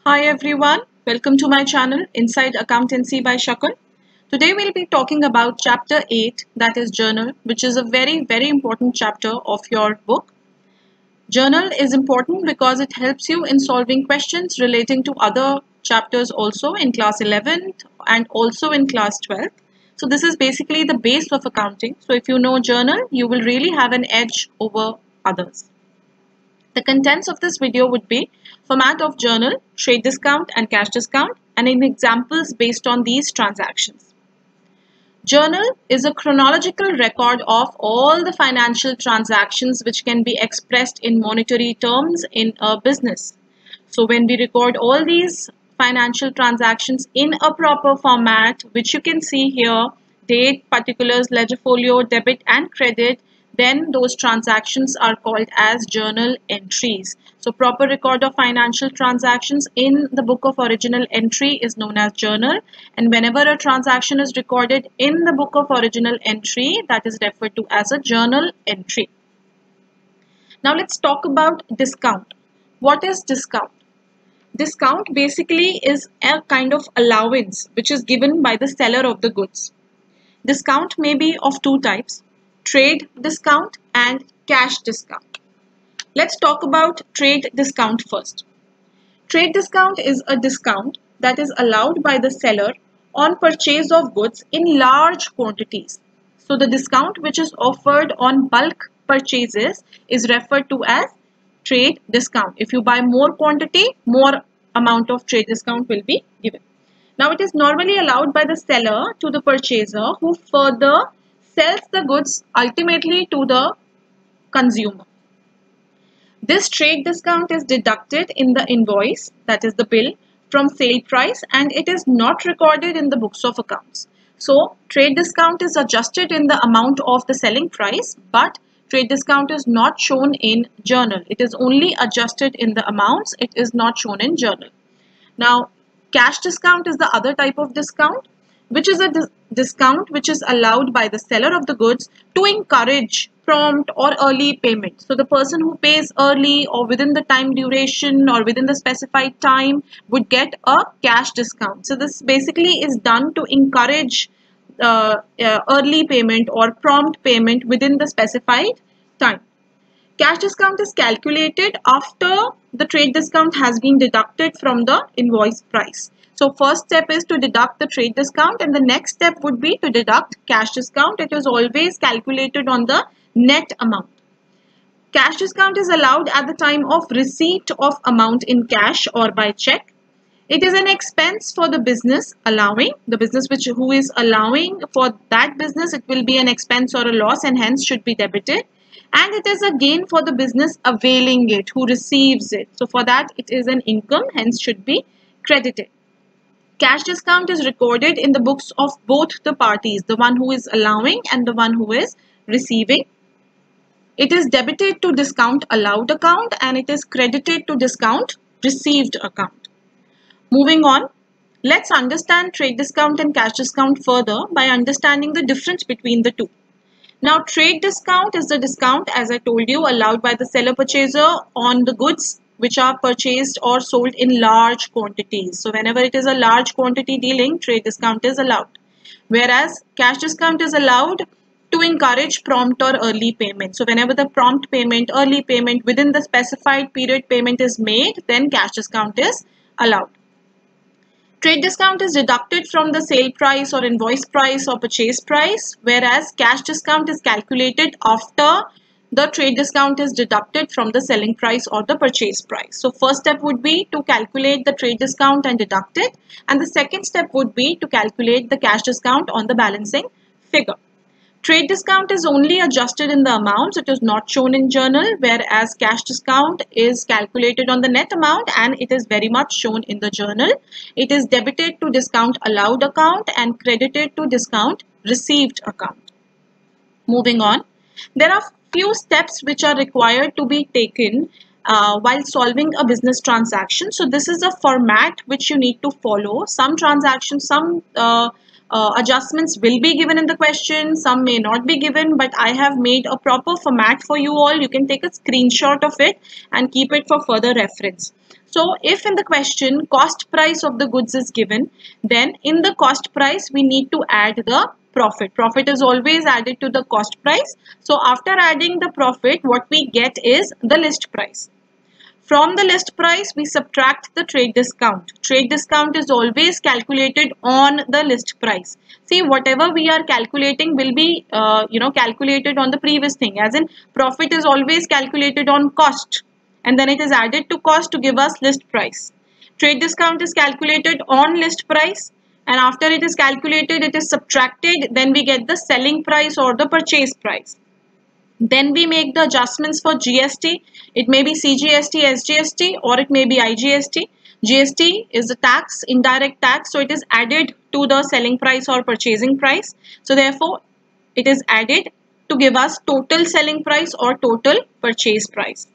Hi everyone, welcome to my channel Inside Accountancy by Shakun. Today we'll be talking about chapter 8, that is journal, which is a very important chapter of your book. Journal is important because it helps you in solving questions relating to other chapters also in class 11th and also in class 12th. So this is basically the base of accounting. So if you know journal, you will really have an edge over others. The contents of this video would be format of journal, trade discount and cash discount, and in examples based on these transactions. Journal is a chronological record of all the financial transactions which can be expressed in monetary terms in a business. So when we record all these financial transactions in a proper format, which you can see here, date, particulars, ledger folio, debit and credit, then those transactions are called as journal entries. So proper record of financial transactions in the book of original entry is known as journal, and whenever a transaction is recorded in the book of original entry, that is referred to as a journal entry. Now let's talk about discount. What is discount? Discount basically is a kind of allowance which is given by the seller of the goods. Discount may be of two types: trade discount and cash discount. Let's talk about trade discount first. Trade discount is a discount that is allowed by the seller on purchase of goods in large quantities. So the discount which is offered on bulk purchases is referred to as trade discount. If you buy more quantity, more amount of trade discount will be given. Now it is normally allowed by the seller to the purchaser, who further sells the goods ultimately to the consumer. This trade discount is deducted in the invoice, that is the bill, from sale price, and it is not recorded in the books of accounts. So trade discount is adjusted in the amount of the selling price, but trade discount is not shown in journal. It is only adjusted in the amounts. It is not shown in journal. Now, cash discount is the other type of discount, which is a discount which is allowed by the seller of the goods to encourage prompt or early payment. So the person who pays early or within the time duration or within the specified time would get a cash discount. So this basically is done to encourage early payment or prompt payment within the specified time. Cash discount is calculated after the trade discount has been deducted from the invoice price. So first step is to deduct the trade discount, and the next step would be to deduct cash discount. It is always calculated on the net amount. Cash discount is allowed at the time of receipt of amount in cash or by check. It is an expense for the business allowing. The business who is allowing, for that business it will be an expense or a loss and hence should be debited. And it is a gain for the business availing it, who receives it. So for that it is an income, hence should be credited. Cash discount is recorded in the books of both the parties, the one who is allowing and the one who is receiving. It is debited to discount allowed account and it is credited to discount received account. Moving on, let's understand trade discount and cash discount further by understanding the difference between the two. Now, trade discount is the discount, as I told you, allowed by the seller purchaser on the goods which are purchased or sold in large quantities. So whenever it is a large quantity dealing, trade discount is allowed. Whereas cash discount is allowed to encourage prompt or early payment. So whenever the prompt payment, early payment within the specified period payment is made, then cash discount is allowed. Trade discount is deducted from the sale price or invoice price or purchase price, whereas cash discount is calculated after the trade discount is deducted from the selling price or the purchase price. So first step would be to calculate the trade discount and deduct it, and the second step would be to calculate the cash discount on the balancing figure. Trade discount is only adjusted in the amounts. It is not shown in journal, whereas cash discount is calculated on the net amount and it is very much shown in the journal. It is debited to discount allowed account and credited to discount received account. Moving on, there are few steps which are required to be taken while solving a business transaction. So this is a format which you need to follow. Some transactions, some adjustments will be given in the question, some may not be given, but I have made a proper format for you all. You can take a screenshot of it and keep it for further reference. So if in the question cost price of the goods is given, then in the cost price we need to add the profit. Profit is always added to the cost price. So after adding the profit, what we get is the list price. From the list price, we subtract the trade discount. Trade discount is always calculated on the list price. See, whatever we are calculating will be, calculated on the previous thing. As in, profit is always calculated on cost, and then it is added to cost to give us list price. Trade discount is calculated on list price, and after it is calculated, it is subtracted. Then we get the selling price or the purchase price. Then we make the adjustments for GST. It may be CGST, SGST, or it may be IGST. GST is a tax, indirect tax, so it is added to the selling price or purchasing price. So therefore, it is added to give us total selling price or total purchase price.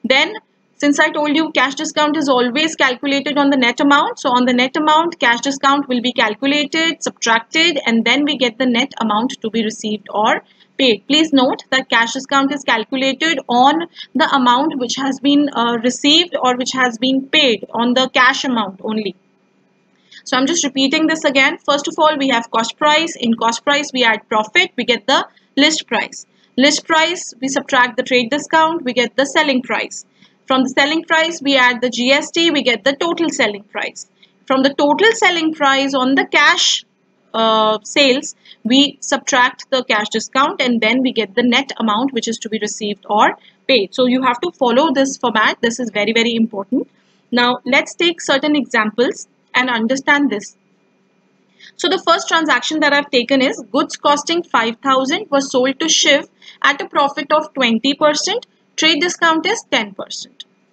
Then, since I told you cash discount is always calculated on the net amount, so on the net amount, cash discount will be calculated, subtracted, and then we get the net amount to be received or paid. Please note that cash discount is calculated on the amount which has been received or which has been paid, on the cash amount only. So I'm just repeating this again. First of all, we have cost price. In cost price, we add profit, we get the list price. List price, we subtract the trade discount, we get the selling price. From the selling price, we add the GST, we get the total selling price. From the total selling price on the cash sales, we subtract the cash discount, and then we get the net amount which is to be received or paid. So you have to follow this format. This is very, very important. Now let's take certain examples and understand this. So the first transaction that I've taken is goods costing 5,000 was sold to Shiv at a profit of 20%. Trade discount is 10%.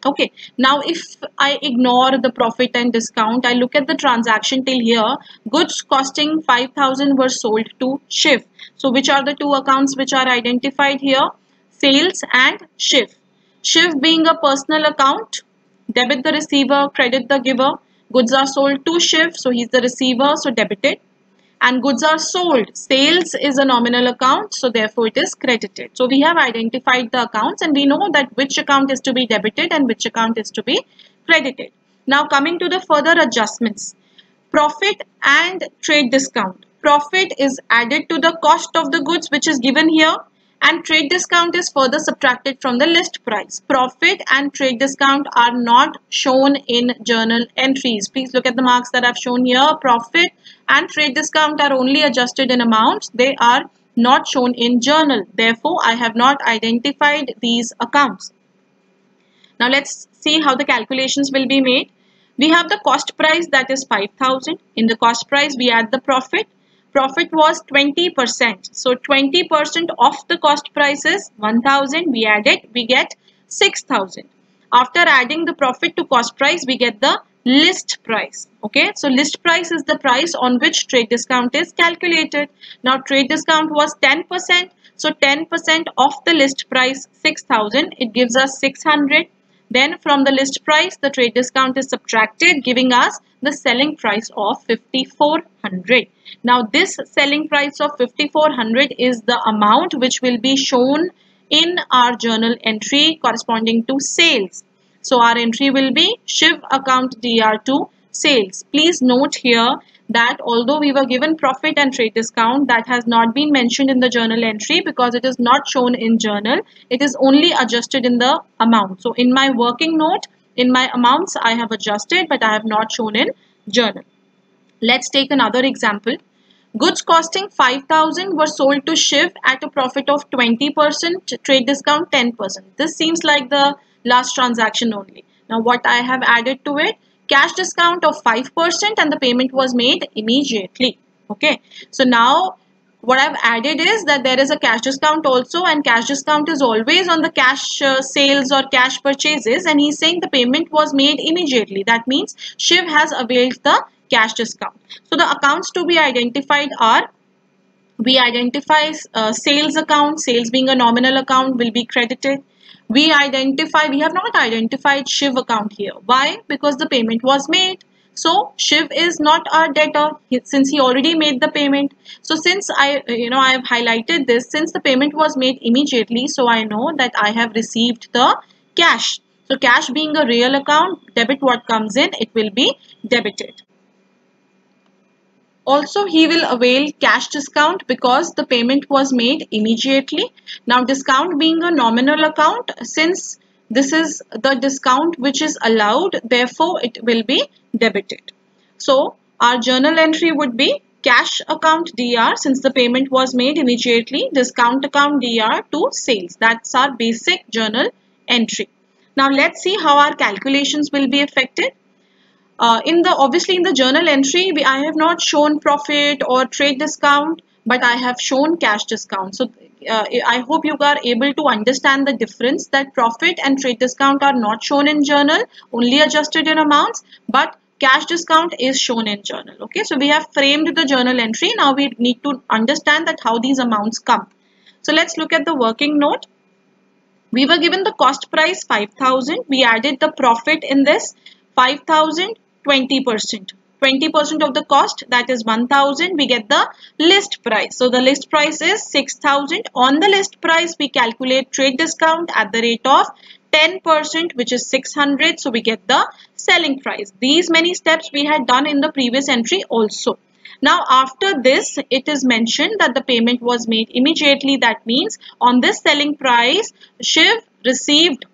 Okay, now if I ignore the profit and discount, I look at the transaction till here. Goods costing 5,000 were sold to Shiv. So which are the two accounts which are identified here? Sales and Shiv. Shiv being a personal account, debit the receiver, credit the giver. Goods are sold to Shiv, so he's the receiver, so debited. And goods are sold. Sales is a nominal account, so therefore it is credited. So we have identified the accounts and we know that which account is to be debited and which account is to be credited. Now coming to the further adjustments. Profit and trade discount. Profit is added to the cost of the goods which is given here, and trade discount is further subtracted from the list price. Profit and trade discount are not shown in journal entries. Please look at the marks that I've shown here. Profit and trade discount are only adjusted in amounts. They are not shown in journal. Therefore, I have not identified these accounts. Now let's see how the calculations will be made. We have the cost price, that is 5,000. In the cost price, we add the profit. Profit was 20%. So 20% of the cost price is 1,000. We add it, we get 6,000. After adding the profit to cost price, we get the list price. Okay, so list price is the price on which trade discount is calculated. Now trade discount was 10%. So 10% of the list price, 6,000, it gives us 600. Then from the list price, the trade discount is subtracted, giving us the selling price of 5,400. Now this selling price of 5,400 is the amount which will be shown in our journal entry corresponding to sales. So our entry will be Shiv account DR2 sales. Please note here that although we were given profit and trade discount, that has not been mentioned in the journal entry because it is not shown in journal. It is only adjusted in the amount. So in my working note, in my amounts, I have adjusted, but I have not shown in journal. Let's take another example. Goods costing 5,000 were sold to Shiv at a profit of 20%, trade discount 10%. This seems like the last transaction only. Now what I have added to it, cash discount of 5% and the payment was made immediately. Okay, so now what I've added is that there is a cash discount also, and cash discount is always on the cash sales or cash purchases, and he's saying the payment was made immediately. That means Shiv has availed the cash discount. So the accounts to be identified are, we identify sales account, sales being a nominal account will be credited. We have not identified Shiv account here. Why? Because the payment was made. So Shiv is not our debtor since he already made the payment. So since I have highlighted this, since the payment was made immediately, so I know that I have received the cash. So cash being a real account, debit what comes in, it will be debited. Also, he will avail cash discount because the payment was made immediately. Now, discount being a nominal account, since this is the discount which is allowed, therefore it will be debited. So, our journal entry would be cash account DR since the payment was made immediately, discount account DR to sales. That's our basic journal entry. Now, let's see how our calculations will be affected. Obviously in the journal entry, I have not shown profit or trade discount, but I have shown cash discount. So I hope you are able to understand the difference, that profit and trade discount are not shown in journal, only adjusted in amounts, but cash discount is shown in journal. Okay, so we have framed the journal entry. Now we need to understand that how these amounts come. So let's look at the working note. We were given the cost price 5,000. We added the profit in this 5,000. 20%. 20% of the cost, that is 1,000. We get the list price. So the list price is 6,000. On the list price, we calculate trade discount at the rate of 10%, which is 600. So we get the selling price. These many steps we had done in the previous entry also. Now after this, it is mentioned that the payment was made immediately. That means on this selling price, Shiv received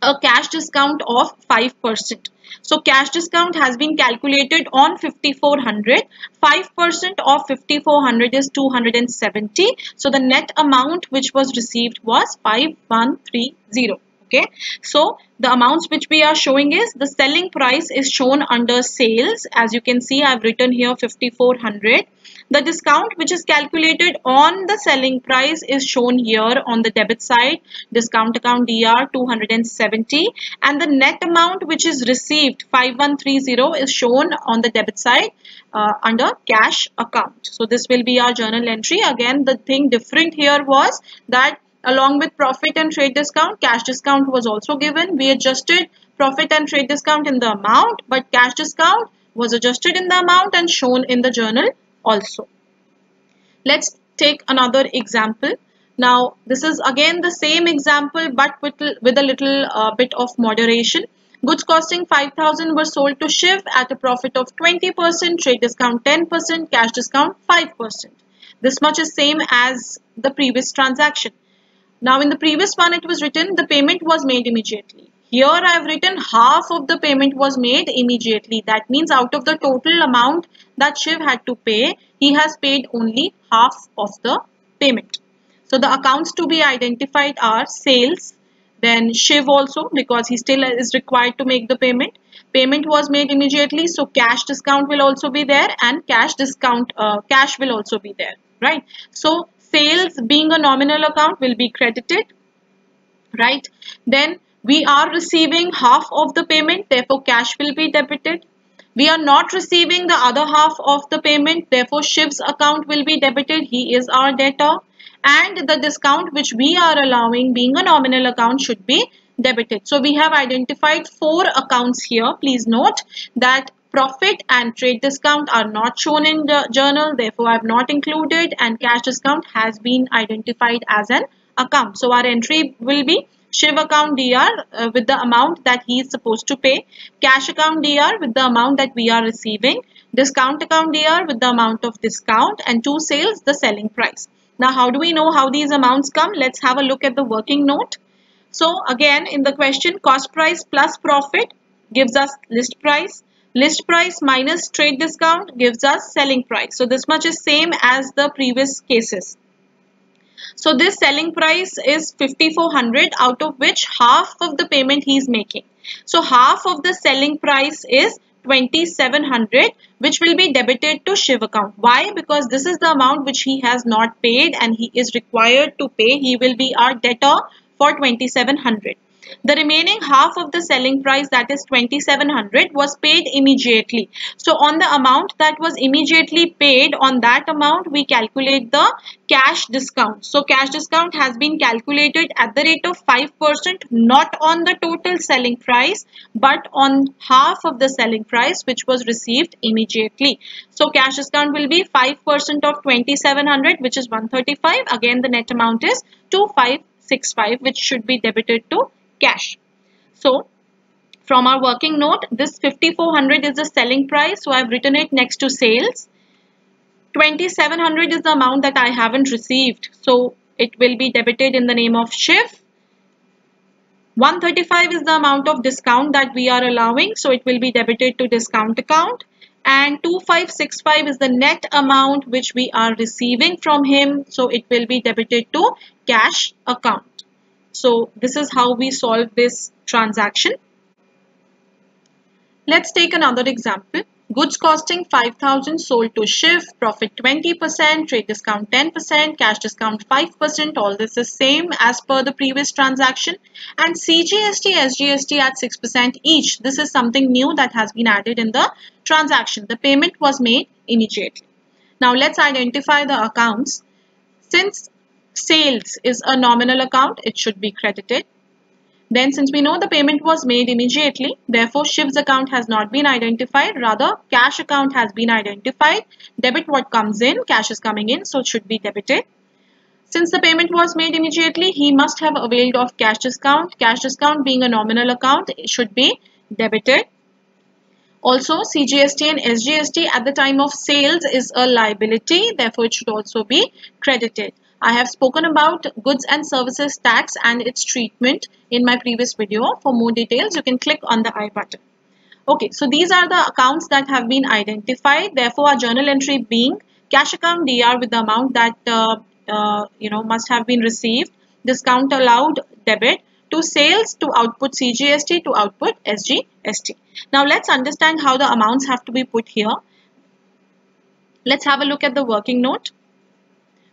a cash discount of 5%. So cash discount has been calculated on 5,400. 5% of 5,400 is 270. So the net amount which was received was 5,130. Okay. So the amounts which we are showing is, the selling price is shown under sales. As you can see, I have written here 5,400. The discount which is calculated on the selling price is shown here on the debit side, discount account DR 270, and the net amount which is received 5,130 is shown on the debit side under cash account. So this will be our journal entry. Again, the thing different here was that along with profit and trade discount, cash discount was also given. We adjusted profit and trade discount in the amount, but cash discount was adjusted in the amount and shown in the journal also. Let's take another example. Now this is again the same example but with a little bit of moderation. Goods costing 5,000 were sold to Shiv at a profit of 20%, trade discount 10%, cash discount 5%. This much is same as the previous transaction. Now in the previous one it was written the payment was made immediately. Here I have written half of the payment was made immediately. That means out of the total amount that Shiv had to pay, he has paid only half of the payment. So the accounts to be identified are sales, then Shiv also, because he still is required to make the payment. Payment was made immediately, so cash discount will also be there, and cash will also be there, right? So sales being a nominal account will be credited, right? Then we are receiving half of the payment, therefore cash will be debited. We are not receiving the other half of the payment, therefore Shiv's account will be debited. He is our debtor. And the discount which we are allowing, being a nominal account, should be debited. So we have identified 4 accounts here. Please note that profit and trade discount are not shown in the journal, therefore I have not included, and cash discount has been identified as an account. So our entry will be Shiv account DR with the amount that he is supposed to pay, cash account DR with the amount that we are receiving, discount account DR with the amount of discount, and to sales the selling price. Now how do we know how these amounts come? Let's have a look at the working note. So again in the question, cost price plus profit gives us list price. List price minus trade discount gives us selling price. So this much is same as the previous cases. So this selling price is 5,400, out of which half of the payment he is making. So half of the selling price is 2,700, which will be debited to Shiv account. Why? Because this is the amount which he has not paid and he is required to pay. He will be our debtor for 2,700. The remaining half of the selling price, that is 2700, was paid immediately. So on the amount that was immediately paid, on that amount we calculate the cash discount. So cash discount has been calculated at the rate of 5%, not on the total selling price, but on half of the selling price which was received immediately. So cash discount will be 5% of 2700, which is 135. Again, the net amount is 2565, which should be debited to cash. So from our working note, this 5400 is the selling price, so I've written it next to sales. 2700 is the amount that I haven't received, so it will be debited in the name of Shiv. 135 is the amount of discount that we are allowing, so it will be debited to discount account. And 2565 is the net amount which we are receiving from him, so it will be debited to cash account. So this is how we solve this transaction. Let's take another example. Goods costing 5,000 sold to Shiv, profit 20%, trade discount 10%, cash discount 5%. All this is same as per the previous transaction. And CGST, SGST at 6% each. This is something new that has been added in the transaction. The payment was made immediately. Now let's identify the accounts. Since sales is a nominal account, it should be credited. Then since we know the payment was made immediately, therefore Shiv's account has not been identified, rather cash account has been identified. Debit what comes in, cash is coming in, so it should be debited. Since the payment was made immediately, he must have availed of cash discount. Cash discount being a nominal account, it should be debited. Also, CGST and SGST at the time of sales is a liability, therefore it should also be credited. I have spoken about goods and services tax and its treatment in my previous video. For more details, you can click on the I button. Okay, so these are the accounts that have been identified. Therefore, our journal entry being cash account DR with the amount that must have been received, discount allowed debit, to sales, to output CGST, to output SGST. Now let's understand how the amounts have to be put here. Let's have a look at the working note.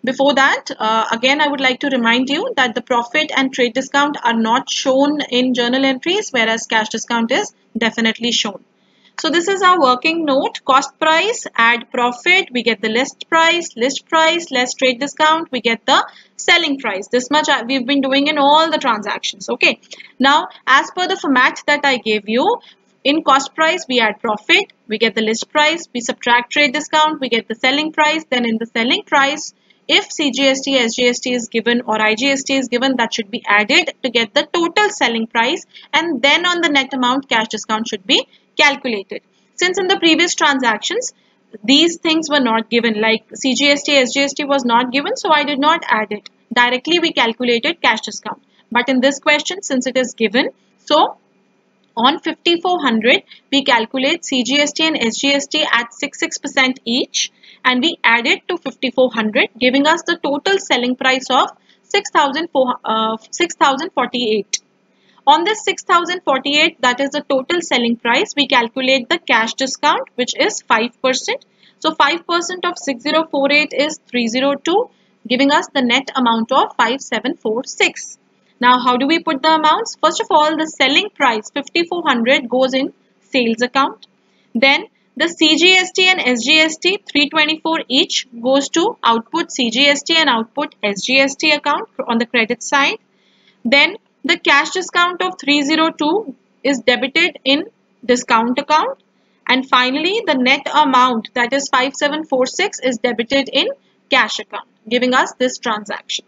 Before that, again, I would like to remind you that the profit and trade discount are not shown in journal entries, whereas cash discount is definitely shown. So this is our working note. Cost price, add profit, we get the list price, less trade discount, we get the selling price. This much we've been doing in all the transactions. Okay. Now, as per the format that I gave you, in cost price, we add profit, we get the list price, we subtract trade discount, we get the selling price. Then in the selling price, if CGST, SGST is given or IGST is given, that should be added to get the total selling price, and then on the net amount, cash discount should be calculated. Since in the previous transactions, these things were not given, like CGST, SGST was not given, so I did not add it. Directly we calculated cash discount. But in this question, since it is given, so on 5400, we calculate CGST and SGST at 6% each, and we add it to 5400, giving us the total selling price of 6048. On this 6048, that is the total selling price, we calculate the cash discount, which is 5%. So 5% of 6048 is 302, giving us the net amount of 5746. Now, how do we put the amounts? First of all, the selling price 5400 goes in sales account. Then the CGST and SGST 324 each goes to output CGST and output SGST account on the credit side. Then the cash discount of 302 is debited in discount account. And finally, the net amount, that is 5746, is debited in cash account, giving us this transaction.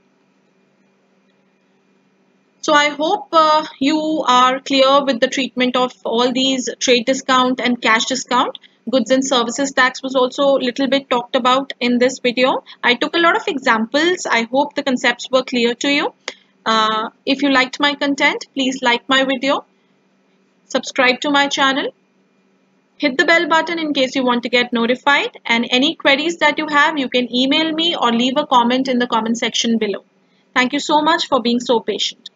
So I hope you are clear with the treatment of all these trade discount and cash discount. Goods and services tax was also a little bit talked about in this video. I took a lot of examples. I hope the concepts were clear to you. If you liked my content, please like my video, subscribe to my channel, hit the bell button in case you want to get notified, and any queries that you have, you can email me or leave a comment in the comment section below. Thank you so much for being so patient.